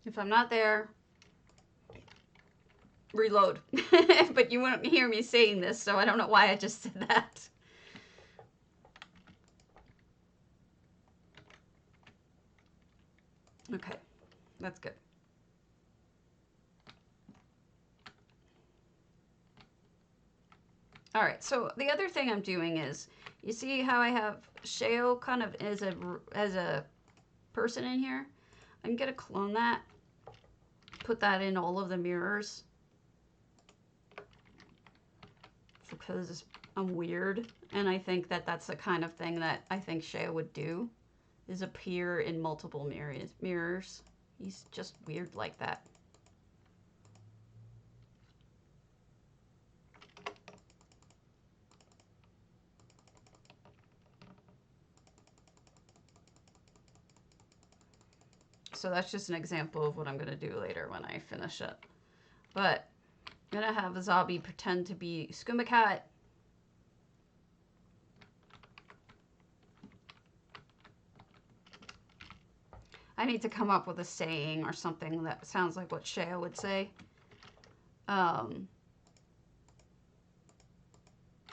If I'm not there, reload. But you wouldn't hear me saying this, so I don't know why I just said that. Okay, that's good. All right, so the other thing I'm doing is, you see how I have Sheo kind of as a person in here? I'm gonna clone that, put that in all of the mirrors, because I'm weird, and I think that that's the kind of thing that I think Sheo would do, is appear in multiple mirrors. He's just weird like that. So that's just an example of what I'm going to do later when I finish it. But I'm going to have Azabi pretend to be Skooma Cat. I need to come up with a saying or something that sounds like what Shea would say.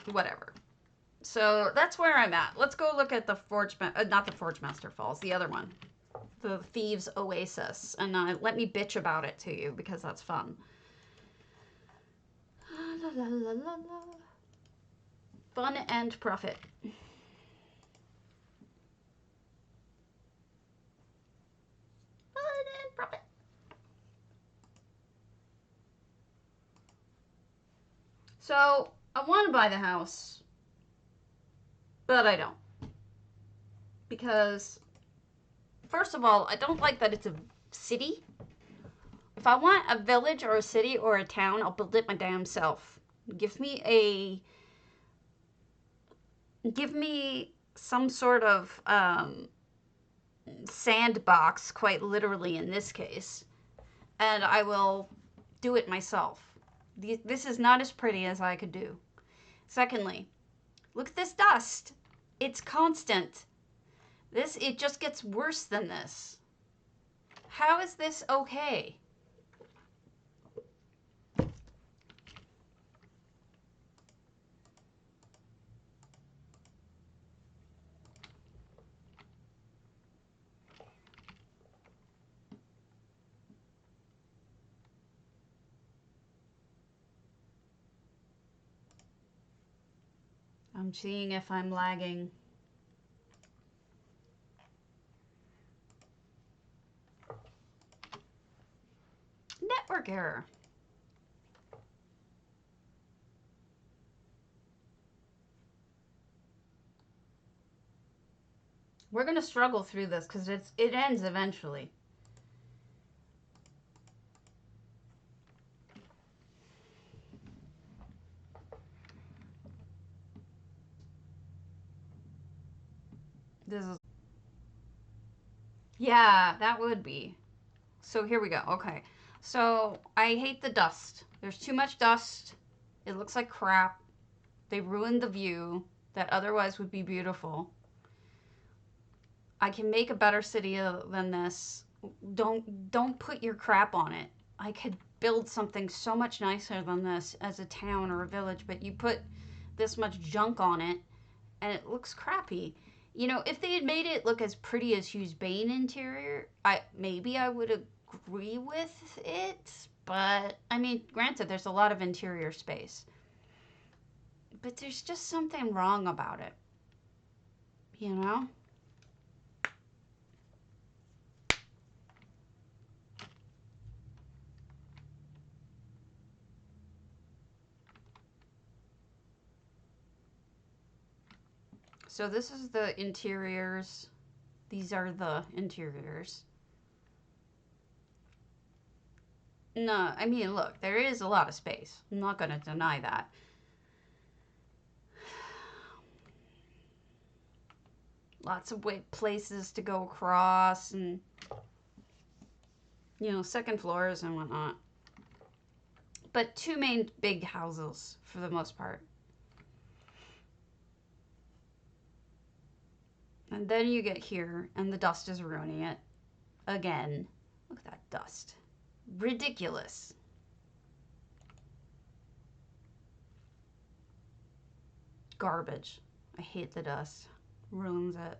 Whatever. So that's where I'm at. Let's go look at the not the Forge Master Falls, the other one. The Thieves Oasis. And let me bitch about it to you, because that's fun. La, la, la, la, la. Fun and profit. Fun and profit. So I want to buy the house, but I don't. Because, first of all, I don't like that it's a city. If I want a village or a city or a town, I'll build it my damn self. Give me some sort of sandbox, quite literally in this case, and I will do it myself. This is not as pretty as I could do. Secondly, look at this dust. It's constant. It just gets worse than this. How is this okay? I'm seeing if I'm lagging. Network error. We're going to struggle through this because it ends eventually. This is... Yeah, that would be. So here we go. Okay. So I hate the dust. There's too much dust. It looks like crap. They ruined the view that otherwise would be beautiful. I can make a better city than this. Don't put your crap on it. I could build something so much nicer than this as a town or a village, but you put this much junk on it and it looks crappy. You know, if they had made it look as pretty as Hugh's Bane interior, maybe I would agree with it, but I mean, granted, there's a lot of interior space. But there's just something wrong about it. You know? So this is the interiors. These are the interiors. No, I mean, look, there is a lot of space. I'm not going to deny that. Lots of places to go across and, you know, second floors and whatnot. But two main big houses for the most part. And then you get here and the dust is ruining it again. Look at that dust. Ridiculous. Garbage. I hate the dust. Ruins it.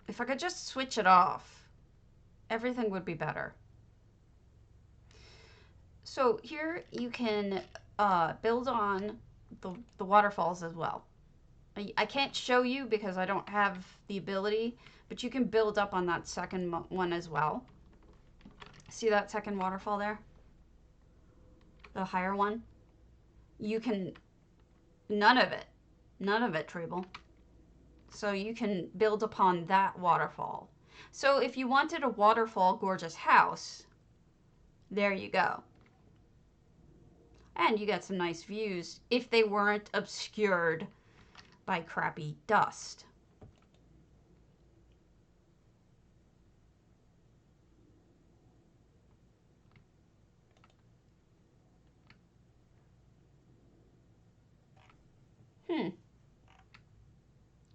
If I could just switch it off, everything would be better. So here you can build on the waterfalls as well. I can't show you because I don't have the ability, but you can build up on that second one as well. See that second waterfall there? The higher one? You can, none of it, Treble. So you can build upon that waterfall. So if you wanted a waterfall gorgeous house, there you go. And you get some nice views if they weren't obscured by crappy dust.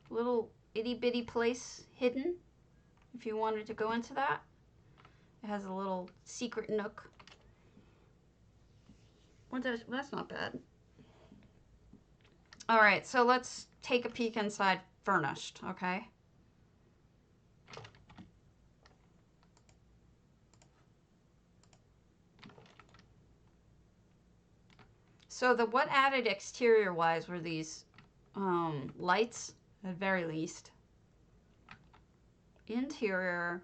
Little itty bitty place hidden. If you wanted to go into that, it has a little secret nook. That's not bad. All right, so let's take a peek inside furnished, okay? So what added exterior wise were these lights at very least. Interior,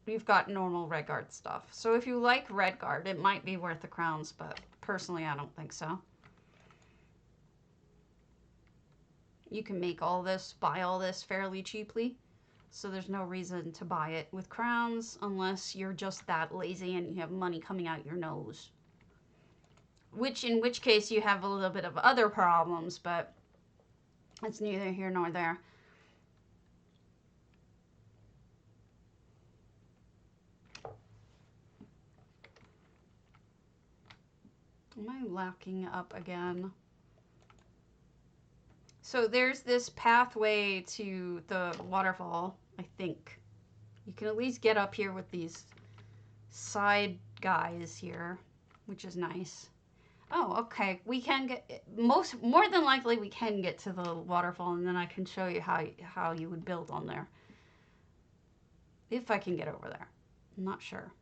you've got normal Redguard stuff. So if you like Redguard, it might be worth the crowns, but personally I don't think so. You can make all this, buy all this fairly cheaply. So there's no reason to buy it with crowns unless you're just that lazy and you have money coming out your nose. In which case you have a little bit of other problems, but it's neither here nor there. Am I locking up again? So there's this pathway to the waterfall, I think. You can at least get up here with these side guys here, which is nice. Oh, okay. We can get more than likely we can get to the waterfall, and then I can show you how you would build on there. If I can get over there. I'm not sure.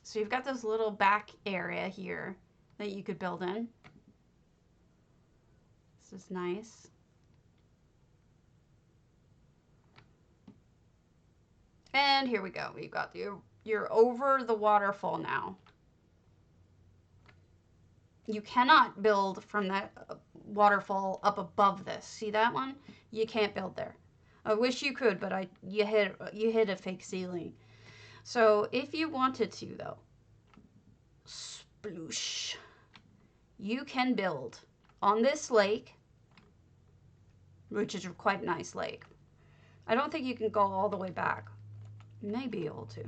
So you've got this little back area here that you could build in. This is nice. And here we go. We've got you're over the waterfall now. You cannot build from that waterfall up above this. See that one? You can't build there. I wish you could, but you hit a fake ceiling. So if you wanted to, though, sploosh, you can build on this lake, which is quite a nice lake. I don't think you can go all the way back. You may be able to.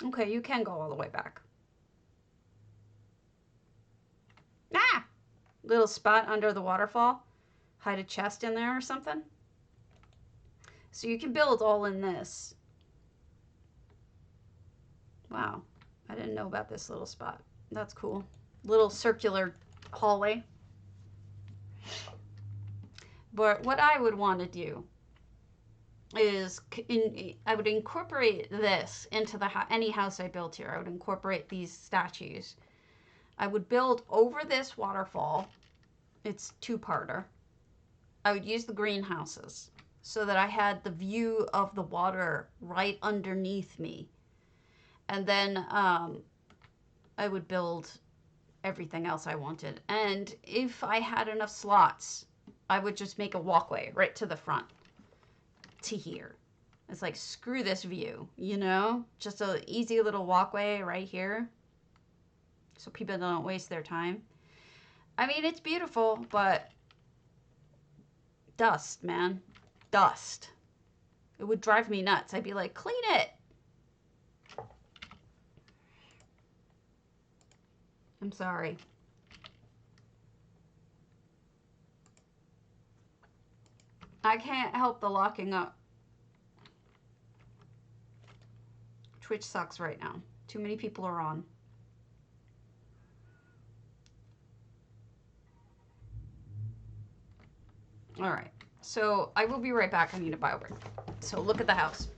Okay, you can go all the way back. Ah! Little spot under the waterfall. Hide a chest in there or something. So you can build all in this. Wow. I didn't know about this little spot. That's cool. Little circular hallway. But what I would want to do is I would incorporate this into any house I built here. I would incorporate these statues. I would build over this waterfall. It's two-parter. I would use the greenhouses so that I had the view of the water right underneath me. And then I would build everything else I wanted. And if I had enough slots, I would just make a walkway right to the front to here. It's like, screw this view, you know? Just an easy little walkway right here so people don't waste their time. I mean, it's beautiful, but dust, man. Dust. It would drive me nuts. I'd be like, clean it. I'm sorry. I can't help the locking up. Twitch sucks right now. Too many people are on. All right. So I will be right back. I need a bio break. So look at the house.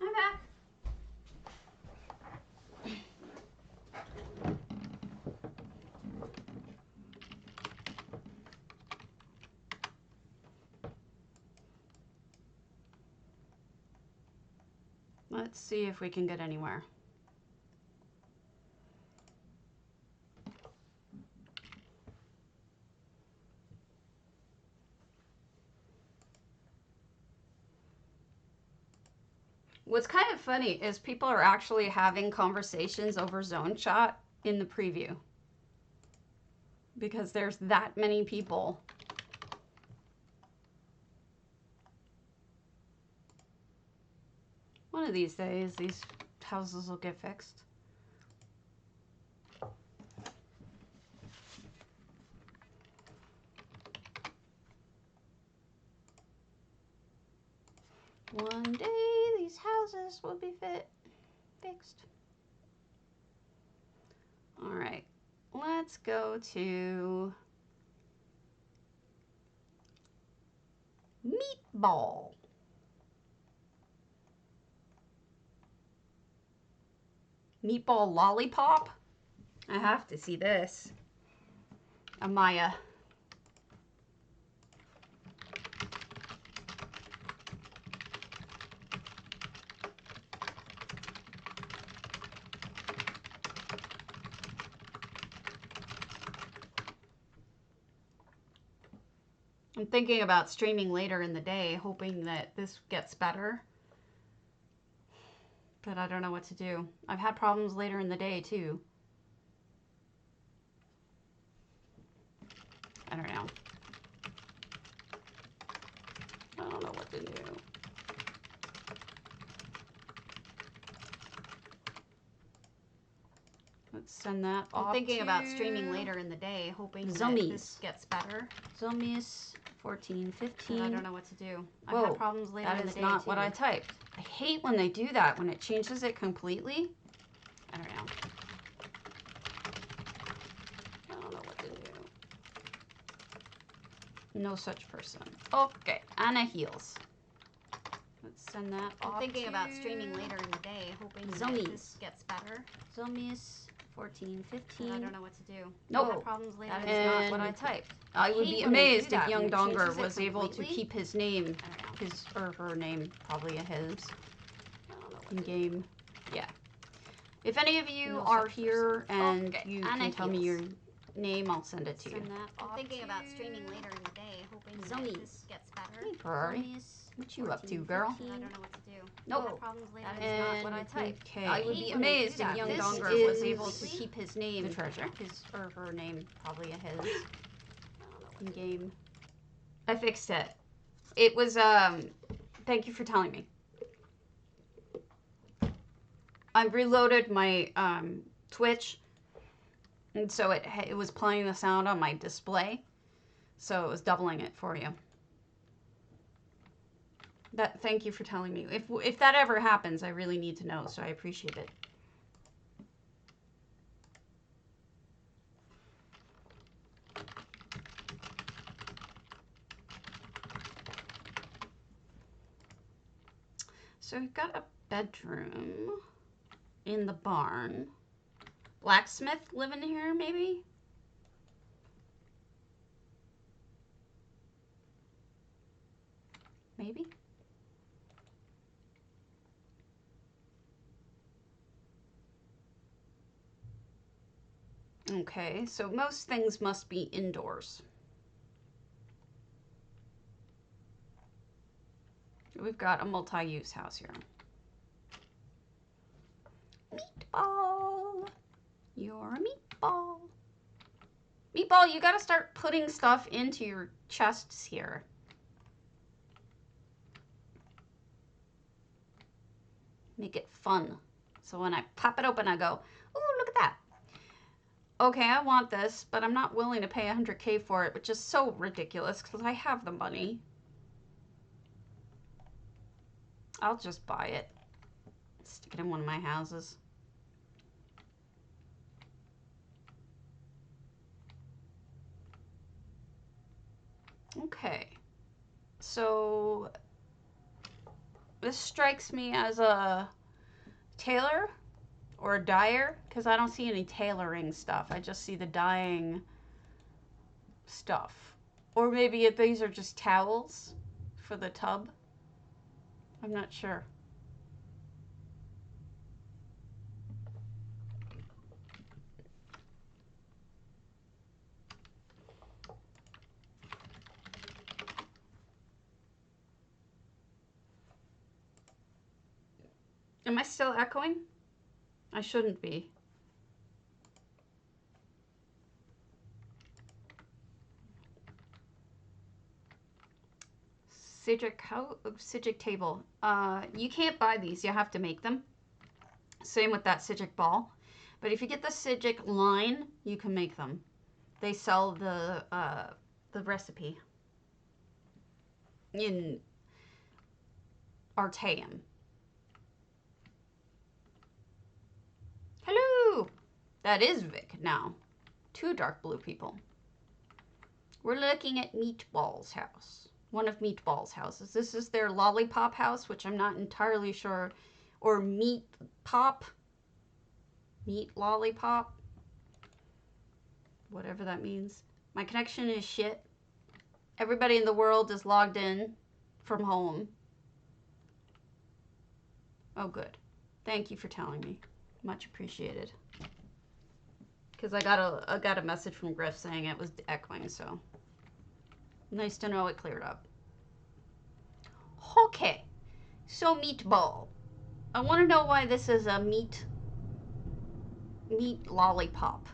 I'm back. Let's see if we can get anywhere. What's kind of funny is people are actually having conversations over zone chat in the preview. Because there's that many people. One of these days, these houses will get fixed. One day, these houses will be fixed. All right, let's go to meatball. Meatball lollipop? I have to see this. Amaya. I'm thinking about streaming later in the day, hoping that this gets better. But I don't know what to do. I've had problems later in the day, too. I don't know. I don't know what to do. Let's send that off. I'm thinking about streaming later in the day, hoping that this gets better. Zombies 14, 15. I don't know what to do. I've had problems later in the day. That is not what I typed. I hate when they do that, when it changes it completely. I don't know. I don't know what to do. No such person. Okay, Anna heals. Let's send that off. I'm thinking about streaming later in the day, hoping that this gets better. Zombies 14, 15. I don't know what to do. Nope. That is not what I typed. I would be amazed if Young Donger was able to keep his name, his or her name, probably a his, in game. Yeah. If any of you are here and you can tell me your name, I'll send it to you. I'm thinking about streaming later in the day, hoping that this gets better. Hey, Ferrari. What you up to, girl? I don't know what to do. Nope. That is not what I typed. Okay. I would be amazed if Young Donger was able to keep his name, the treasure, his or her name, probably a his, in game. I fixed it. It was thank you for telling me. I reloaded my Twitch And so it was playing the sound on my display. So it was doubling it for you. Thank you for telling me. If that ever happens, I really need to know, so I appreciate it. So we've got a bedroom in the barn. Blacksmith living here, maybe? Maybe? Okay, so most things must be indoors. We've got a multi-use house here. Meatball! You're a meatball. Meatball, you gotta start putting stuff into your chests here. Make it fun. So when I pop it open, I go, ooh, look at that. Okay, I want this, but I'm not willing to pay 100K for it, which is so ridiculous because I have the money. I'll just buy it. Stick it in one of my houses. Okay. So this strikes me as a tailor or a dyer because I don't see any tailoring stuff. I just see the dyeing stuff. Or maybe these are just towels for the tub. I'm not sure. Am I still echoing? I shouldn't be. Sijic table. You can't buy these. You have to make them. Same with that Sijic ball. But if you get the Sijic line, you can make them. They sell the recipe in Arteum. Hello! That is Vic now. 2 dark blue people. We're looking at Meatball's house. One of Meatball's houses. This is their Lollipop house, which I'm not entirely sure. Or Meat Pop. Meat Lollipop. Whatever that means. My connection is shit. Everybody in the world is logged in from home. Oh, good. Thank you for telling me. Much appreciated. Because I got a message from Griff saying it was echoing, so nice to know it cleared up. Okay, so Meatball. I want to know why this is a meat lollipop.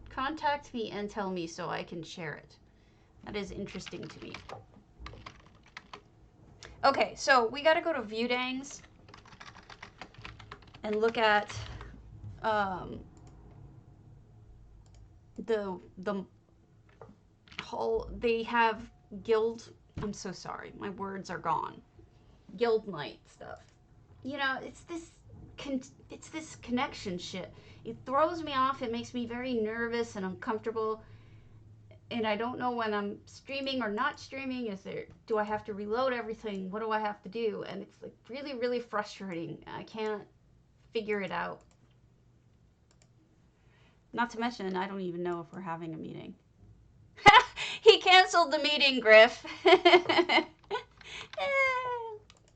Contact me and tell me so I can share it. That is interesting to me. Okay, so we got to go to Viewdangs and look at the whole. They have guild. I'm so sorry, my words are gone. Guild night stuff. You know, it's this connection shit. It throws me off. It makes me very nervous and uncomfortable. And I don't know when I'm streaming or not streaming. Do I have to reload everything? What do I have to do? And it's like really, really frustrating. I can't figure it out. Not to mention, I don't even know if we're having a meeting. He canceled the meeting, Griff.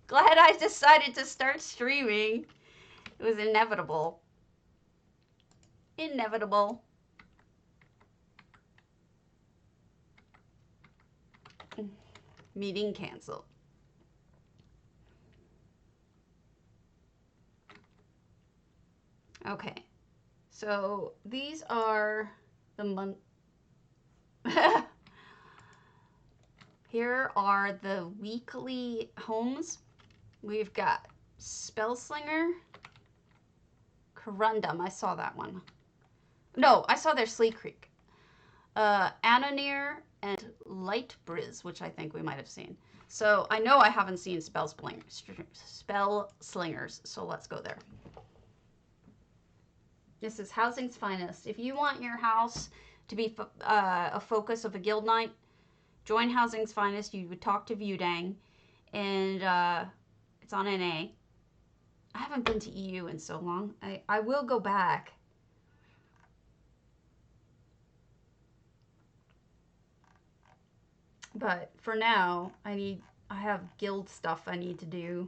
Glad I decided to start streaming. It was inevitable. Inevitable. Meeting canceled. Okay. So these are the month. Here are the weekly homes. We've got Spellslinger, Quondam. I saw that one. No, I saw their Slee Creek. Anonir and Lightbriz, which I think we might have seen. So I know I haven't seen spell slingers, so let's go there. This is Housing's Finest. If you want your house to be a focus of a guild night, join Housing's Finest. You would talk to Viewdang, and it's on NA. I haven't been to EU in so long. I will go back. But for now, I have guild stuff I need to do.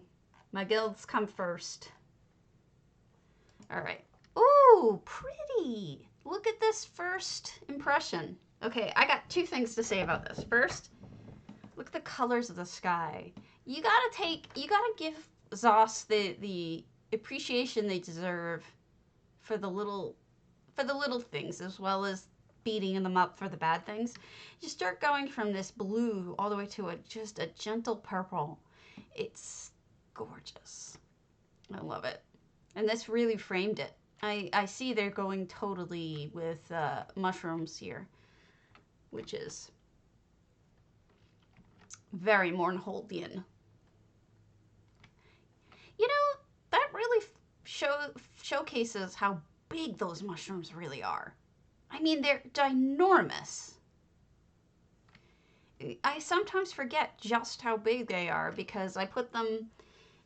My guilds come first. All right. Ooh, pretty. Look at this first impression. Okay, I got two things to say about this. First, look at the colors of the sky. You gotta give Zos the appreciation they deserve for the little things, as well as beating them up for the bad things. You start going from this blue all the way to just a gentle purple. It's gorgeous. I love it. And this really framed it. I see they're going totally with mushrooms here, which is very Mournholdian. You know, that really showcases how big those mushrooms really are. I mean, they're ginormous. I sometimes forget just how big they are because I put them,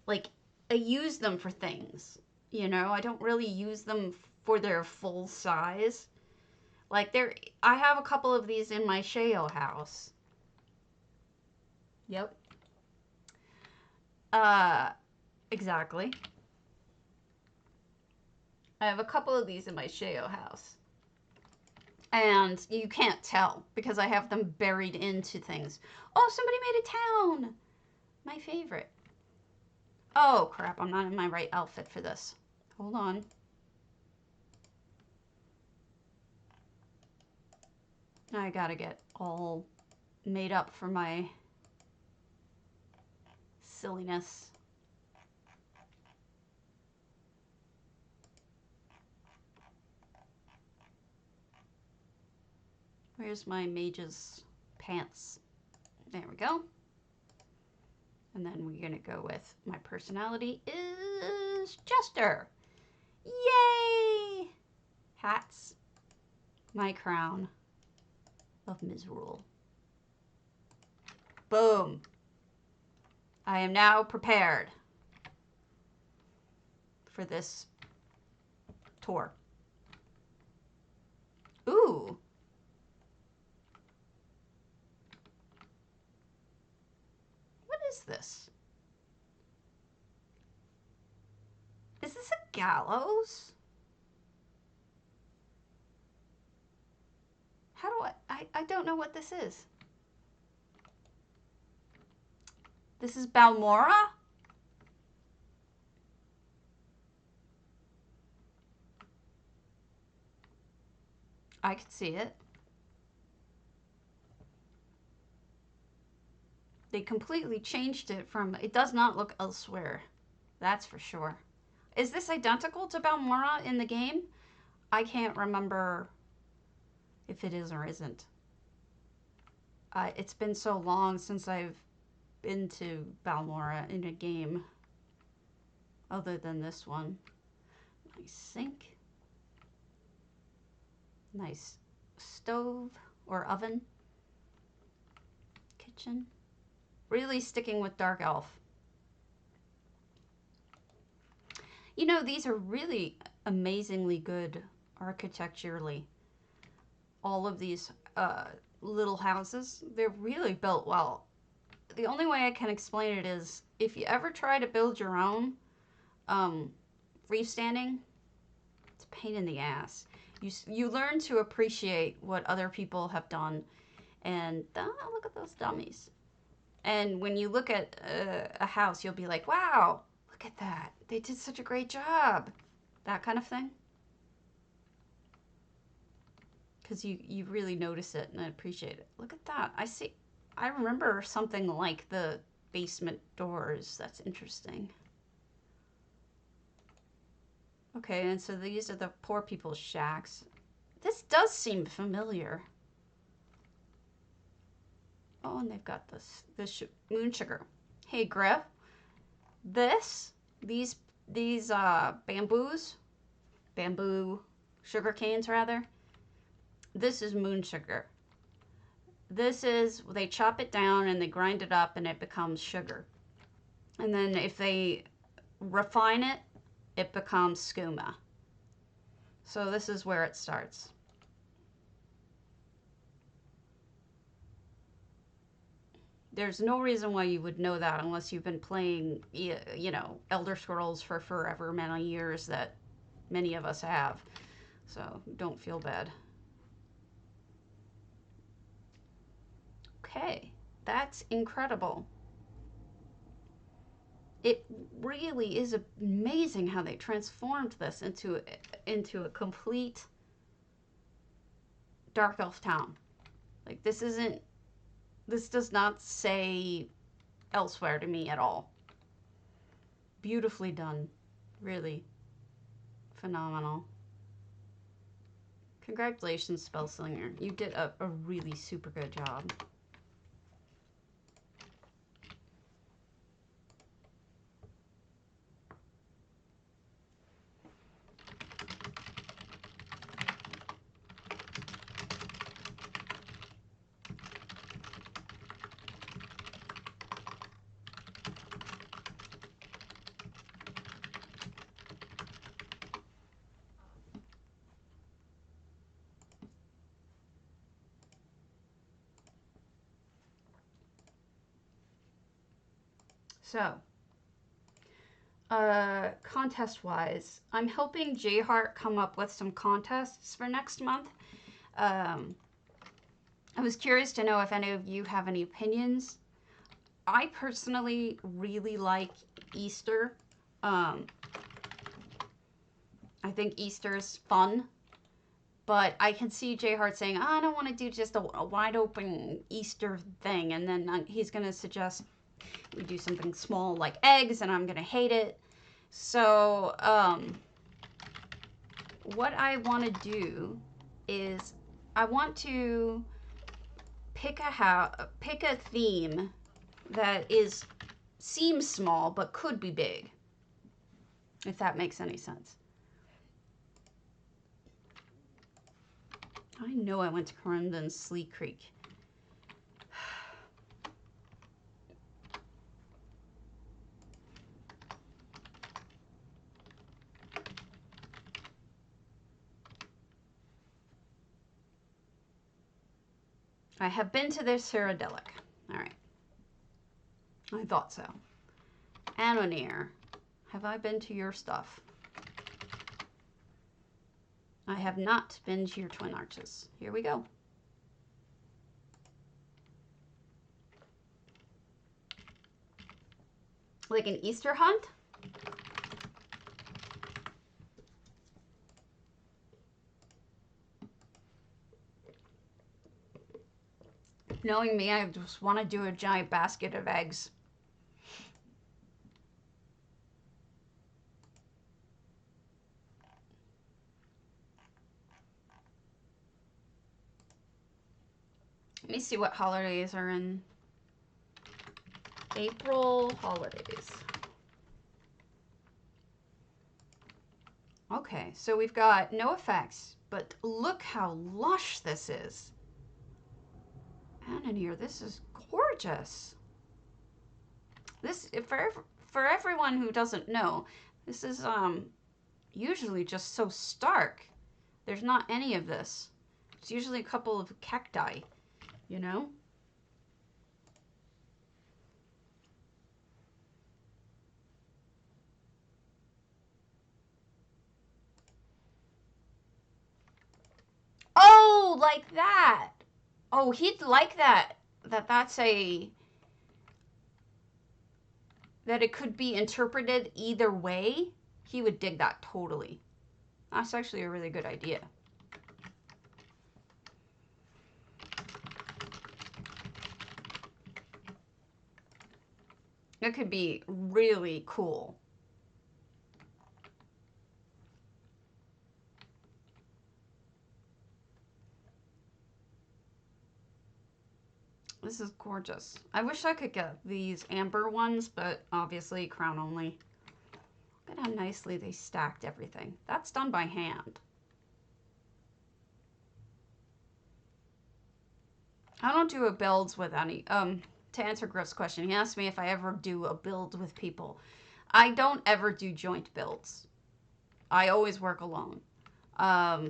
like, I use them for things. You know, I don't really use them for their full size. Like, I have a couple of these in my shale house. Yep. Exactly. I have a couple of these in my shale house. And you can't tell because I have them buried into things. Oh, somebody made a town. My favorite. Oh, crap. I'm not in my right outfit for this. Hold on. I gotta get all made up for my silliness. Where's my mage's pants? There we go. And then we're gonna go with my personality is Jester. Yay! Hats. My crown of Misrule. Boom. I am now prepared for this tour. Ooh. What is this? Is this a gallows? How do I don't know what this is. This is Balmora? I can see it. They completely changed it from, it does not look elsewhere. That's for sure. Is this identical to Balmora in the game? I can't remember if it is or isn't. It's been so long since I've been to Balmora in a game other than this one. Nice sink. Nice stove or oven. Kitchen. Really sticking with Dark Elf. You know, these are really amazingly good architecturally. All of these little houses, they're really built well. The only way I can explain it is if you ever try to build your own freestanding, it's a pain in the ass. You learn to appreciate what other people have done, and look at those dummies. And when you look at a house, you'll be like, wow, look at that. They did such a great job. That kind of thing. Because you really notice it and appreciate it. Look at that. I remember something like the basement doors. That's interesting. Okay, and so these are the poor people's shacks. This does seem familiar. Oh, and they've got this moonsugar. Hey, Griff. These bamboo sugar canes rather. This is moonsugar. This is, they chop it down and they grind it up and it becomes sugar. And then if they refine it, it becomes skooma. So this is where it starts. There's no reason why you would know that unless you've been playing, you know, Elder Scrolls for forever many years that many of us have. So don't feel bad. Okay, that's incredible. It really is amazing how they transformed this into a complete dark elf town. Like this does not say elsewhere to me at all. Beautifully done. Really phenomenal. Congratulations, Spell Slinger. You did a really super good job. So, contest-wise, I'm helping J-Heart come up with some contests for next month. I was curious to know if any of you have any opinions. I personally really like Easter. I think Easter is fun. But I can see J-Heart saying, oh, I don't want to do just a wide open Easter thing. And then he's going to suggest we do something small like eggs, and I'm going to hate it. So what I want to do is I want to pick a theme that seems small but could be big, if that makes any sense. I know I went to Quondam Sleek Creek. I have been to their Cyrodiilic. All right. I thought so. Anonir, have I been to your stuff? I have not been to your Twin Arches. Here we go. Like an Easter hunt? Knowing me, I just want to do a giant basket of eggs. Let me see what holidays are in April holidays. Okay, so we've got no effects, but look how lush this is. Anonir, this is gorgeous. This, for everyone who doesn't know, this is usually just so stark. There's not any of this. It's usually a couple of cacti, you know? Oh, like that. Oh, he'd like that. That it could be interpreted either way. He would dig that totally. That's actually a really good idea. It could be really cool. This is gorgeous. I wish I could get these amber ones, but obviously crown only. Look at how nicely they stacked everything. That's done by hand. I don't do a builds with any. To answer Griff's question, he asked me if I ever do a build with people. I don't ever do joint builds. I always work alone. I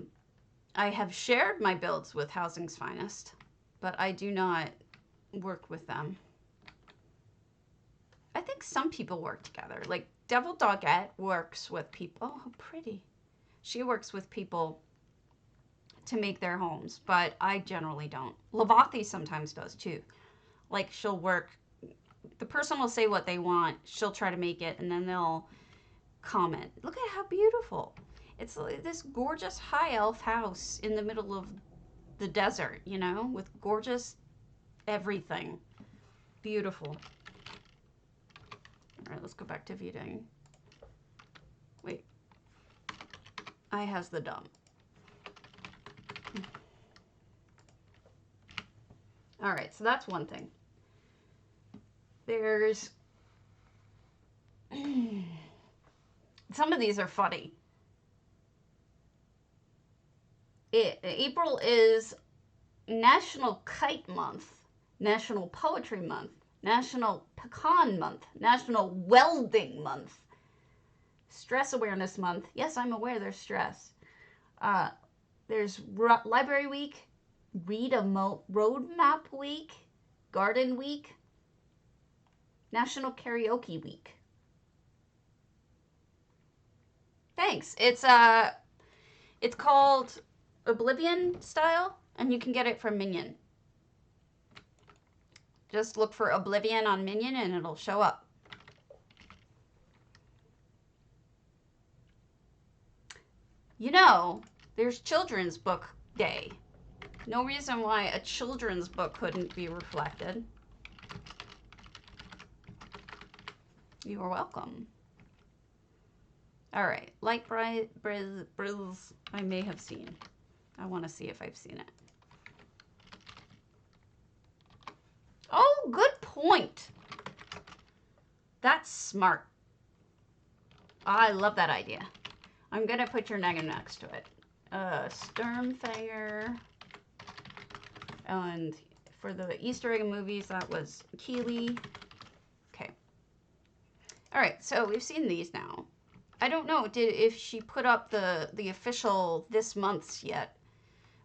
have shared my builds with Housing's Finest, but I do not work with them. I think some people work together. Like Devil Dogette works with people. Oh, how pretty. She works with people to make their homes, but I generally don't. Lavathi sometimes does too. Like she'll work, the person will say what they want, she'll try to make it, and then they'll comment. Look at how beautiful. It's like this gorgeous high elf house in the middle of the desert, you know, with gorgeous everything. Beautiful. All right, let's go back to viewing. Wait. I has the dumb. All right, so that's one thing. There's some of these are funny. April is National Kite Month, National Poetry Month, National Pecan Month, National Welding Month, Stress Awareness Month. Yes, I'm aware there's stress. There's Library Week, Read a Roadmap Week, Garden Week, National Karaoke Week. Thanks. It's called Oblivion Style, and you can get it from Minion. Just look for Oblivion on Minion and it'll show up. You know, there's Children's Book Day. No reason why a children's book couldn't be reflected. You are welcome. All right, Light Bright Brills I may have seen. I want to see if I've seen it. Oh, good point. That's smart. I love that idea. I'm going to put your name next to it. Sturmfanger. And for the Easter egg movies, that was Keeley. Okay. All right, so we've seen these now. I don't know if she put up the official this month's yet,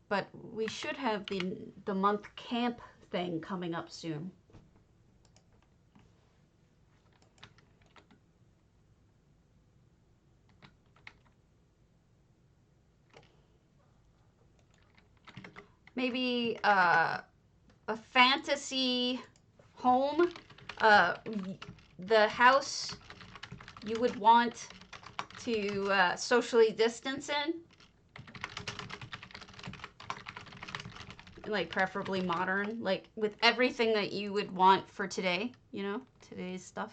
but we should have the month camp thing coming up soon. Maybe a fantasy home, the house you would want to socially distance in, like preferably modern, like with everything that you would want for today, you know, today's stuff.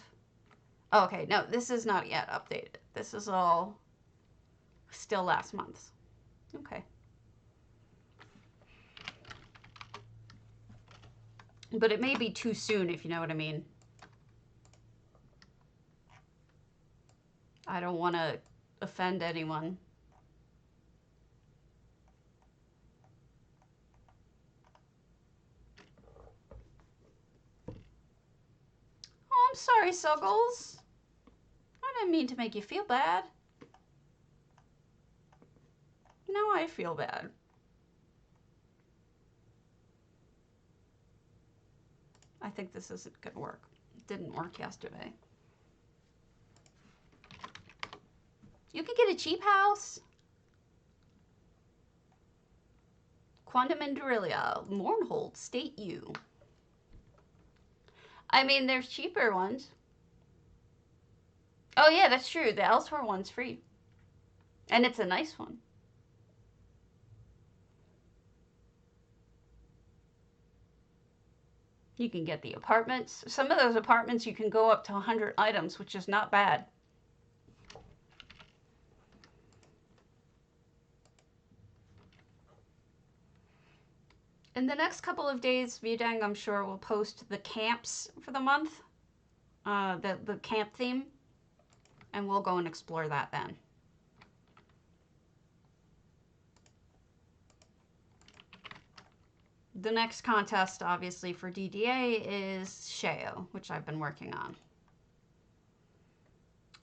Oh, okay, no, this is not yet updated. This is all still last month's. Okay. But it may be too soon, if you know what I mean. I don't want to offend anyone. Oh, I'm sorry, Suggles. I didn't mean to make you feel bad. Now I feel bad. I think this isn't going to work. It didn't work yesterday. You could get a cheap house. Quondam and Durilia, Mournhold, State U. I mean, there's cheaper ones. Oh yeah, that's true. The Elsewhere one's free. And it's a nice one. You can get the apartments. Some of those apartments you can go up to 100 items, which is not bad. In the next couple of days, Vidang, I'm sure, will post the camps for the month, the camp theme, and we'll go and explore that then. The next contest, obviously, for DDA is Sheo, which I've been working on.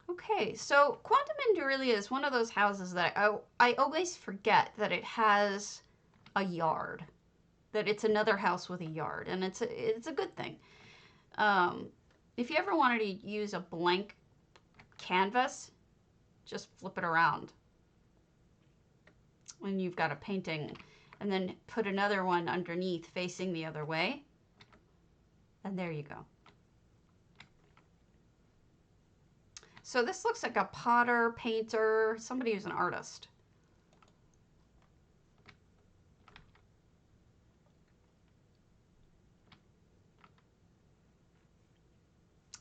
Okay, so Quondam Indurillia is one of those houses that I always forget that it has a yard, that it's another house with a yard, and it's a good thing. If you ever wanted to use a blank canvas, just flip it around when you've got a painting, and then put another one underneath facing the other way, and there you go. So this looks like a potter, painter, somebody who's an artist.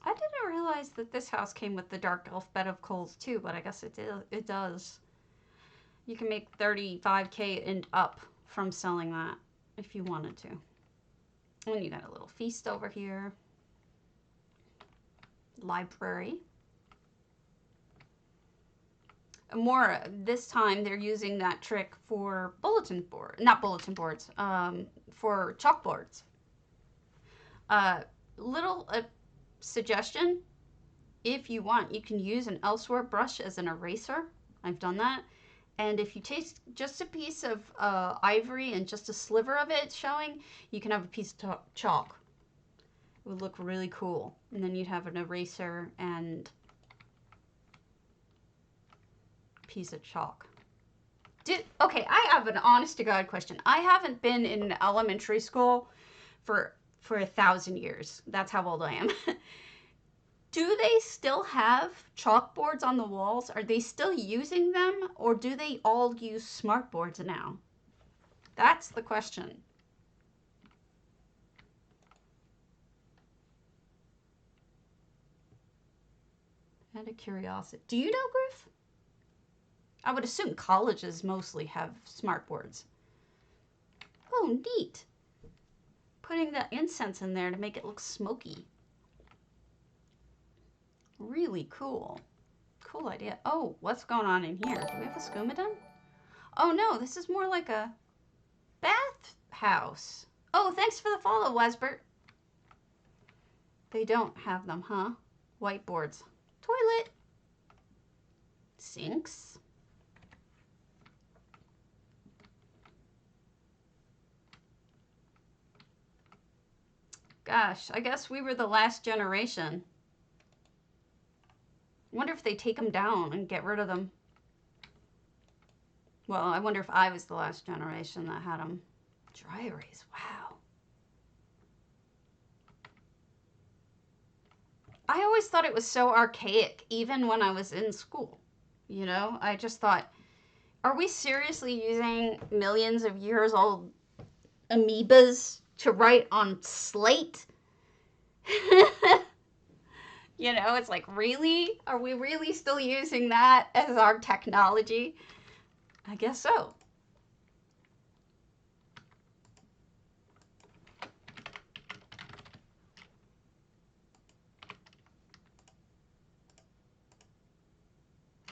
I didn't realize that this house came with the dark elf bed of coals too, but I guess it does. You can make 35K and up from selling that if you wanted to. And you got a little feast over here. Library. More this time they're using that trick for bulletin board, not bulletin boards, for chalkboards. Little suggestion, if you want, you can use an elsewhere brush as an eraser. I've done that. And if you take just a piece of ivory and just a sliver of it showing, you can have a piece of chalk. It would look really cool. And then you'd have an eraser and piece of chalk. Okay, I have an honest to God question. I haven't been in elementary school for 1,000 years. That's how old I am. Do they still have chalkboards on the walls? Are they still using them, or do they all use smartboards now? That's the question. Out of curiosity. Do you know, Griff? I would assume colleges mostly have smartboards. Oh, neat. Putting the incense in there to make it look smoky. Really cool. Cool idea. Oh, what's going on in here? Do we have a scumadun? Oh no, this is more like a bath house. Oh, thanks for the follow, Wesbert. They don't have them, huh? Whiteboards. Toilet. Sinks. Gosh, I guess we were the last generation. Wonder if they take them down and get rid of them. Well, I wonder if I was the last generation that had them. Dry erase, wow. I always thought it was so archaic, even when I was in school. You know, I just thought, are we seriously using millions of years old amoebas to write on slate? You know, it's like, really? Are we really still using that as our technology? I guess so.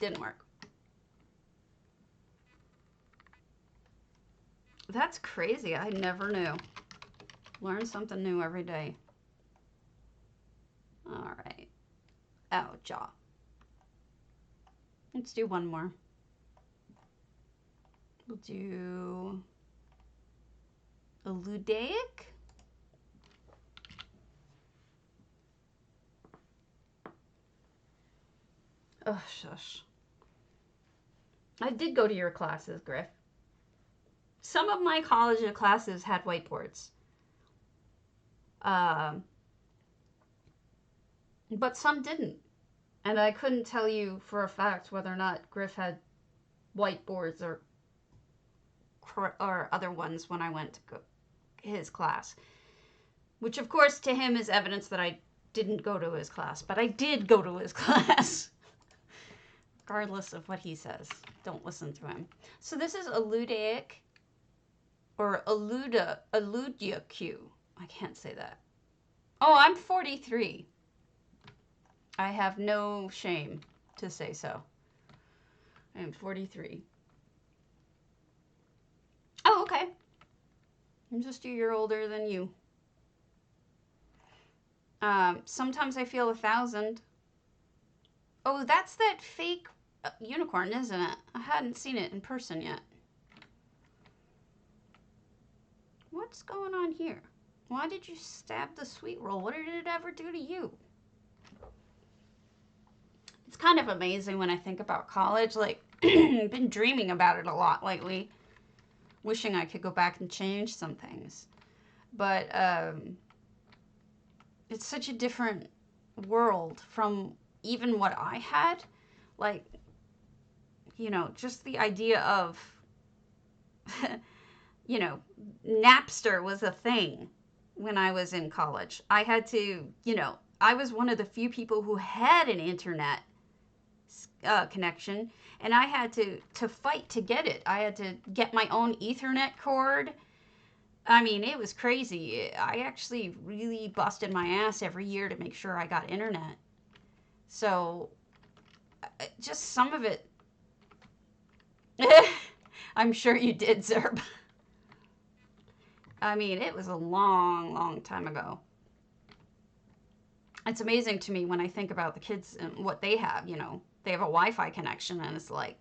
Didn't work. That's crazy. I never knew. Learn something new every day. All right. Oh, jaw. Let's do one more. We'll do a ludaic. Oh, shush. I did go to your classes, Griff. Some of my college classes had whiteboards. But some didn't. And I couldn't tell you for a fact whether or not Griff had whiteboards or other ones when I went to his class. Which, of course, to him is evidence that I didn't go to his class. But I did go to his class. Regardless of what he says. Don't listen to him. So this is a ludaic or Eludia Q. I can't say that. Oh, I'm 43. I have no shame to say so. I am 43. Oh, okay. I'm just a year older than you. Sometimes I feel 1,000. Oh, that's that fake unicorn, isn't it? I hadn't seen it in person yet. What's going on here? Why did you stab the sweet roll? What did it ever do to you? It's kind of amazing when I think about college. Like, I've been dreaming about it a lot lately. Wishing I could go back and change some things. But it's such a different world from even what I had. Like, you know, just the idea of, you know, Napster was a thing when I was in college. I had to, you know, I was one of the few people who had an internet connection, and I had to fight to get it. I had to get my own Ethernet cord. I mean, it was crazy. I actually really busted my ass every year to make sure I got internet. So, just some of it. I'm sure you did, Zerb. I mean, it was a long, long time ago. It's amazing to me when I think about the kids and what they have, you know. They have a Wi-Fi connection, and it's like,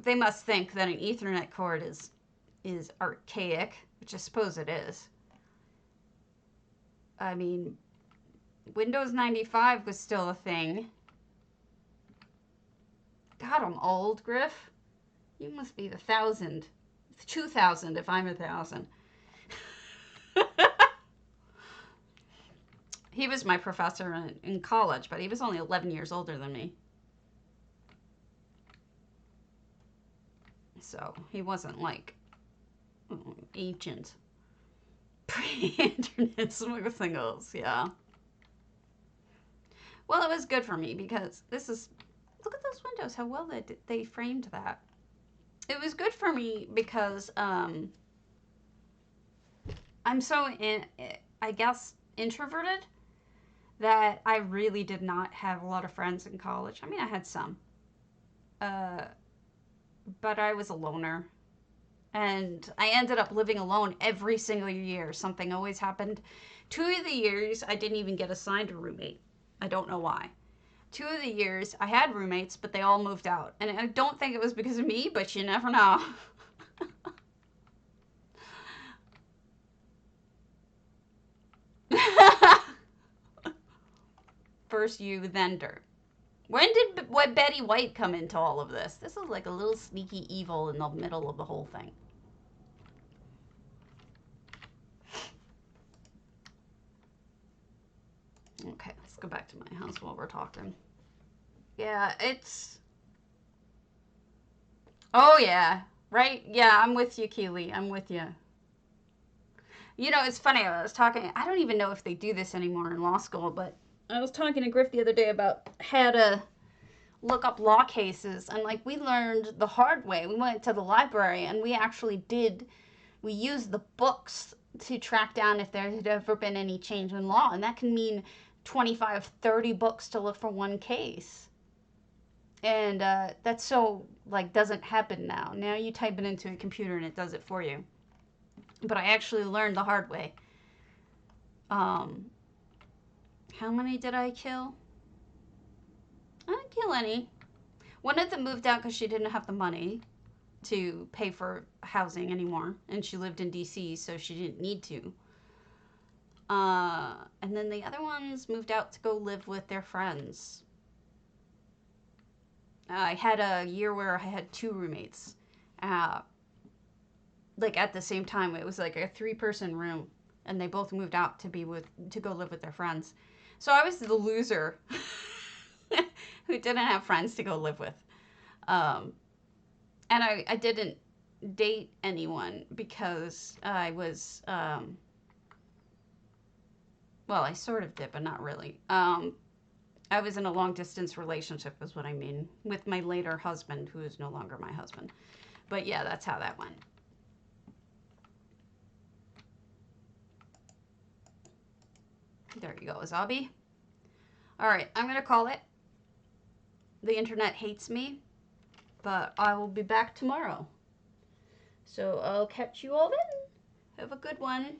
they must think that an Ethernet cord is archaic, which I suppose it is. I mean, Windows 95 was still a thing. God, I'm old, Griff. You must be 1,000. 2,000 if I'm 1,000. He was my professor in college, but he was only 11 years older than me. So he wasn't like ancient. Pre-internet singles, yeah. Well, it was good for me because this is, look at those windows, how well they framed that. It was good for me because I'm so, I guess, introverted that I really did not have a lot of friends in college. I mean, I had some. But I was a loner. And I ended up living alone every single year. Something always happened. 2 of the years, I didn't even get assigned a roommate. I don't know why. 2 of the years, I had roommates, but they all moved out. And I don't think it was because of me, but you never know. First you, then dirt. When did Betty White come into all of this? This is like a little sneaky evil in the middle of the whole thing. Okay, let's go back to my house while we're talking. Yeah, it's... Oh, yeah. Right? Yeah, I'm with you, Keely. I'm with you. You know, it's funny. I was talking... I don't even know if they do this anymore in law school, but I was talking to Griff the other day about how to look up law cases. And, like, we learned the hard way. We went to the library, and we actually did... We used the books to track down if there had ever been any change in law. And that can mean 25, 30 books to look for one case. And that's so, like, doesn't happen now. Now you type it into a computer and it does it for you. But I actually learned the hard way. How many did I kill? I didn't kill any. One of them moved out because she didn't have the money to pay for housing anymore. And she lived in D.C., so she didn't need to. And then the other ones moved out to go live with their friends. I had a year where I had 2 roommates. Like at the same time, it was like a 3-person room, and they both moved out to go live with their friends. So I was the loser who didn't have friends to go live with. And I didn't date anyone because I was, well, I sort of did, but not really. I was in a long distance relationship is what I mean, with my later husband, who is no longer my husband. But yeah, that's how that went. There you go, Azabi. All right, I'm going to call it. The internet hates me, but I will be back tomorrow. So I'll catch you all then. Have a good one.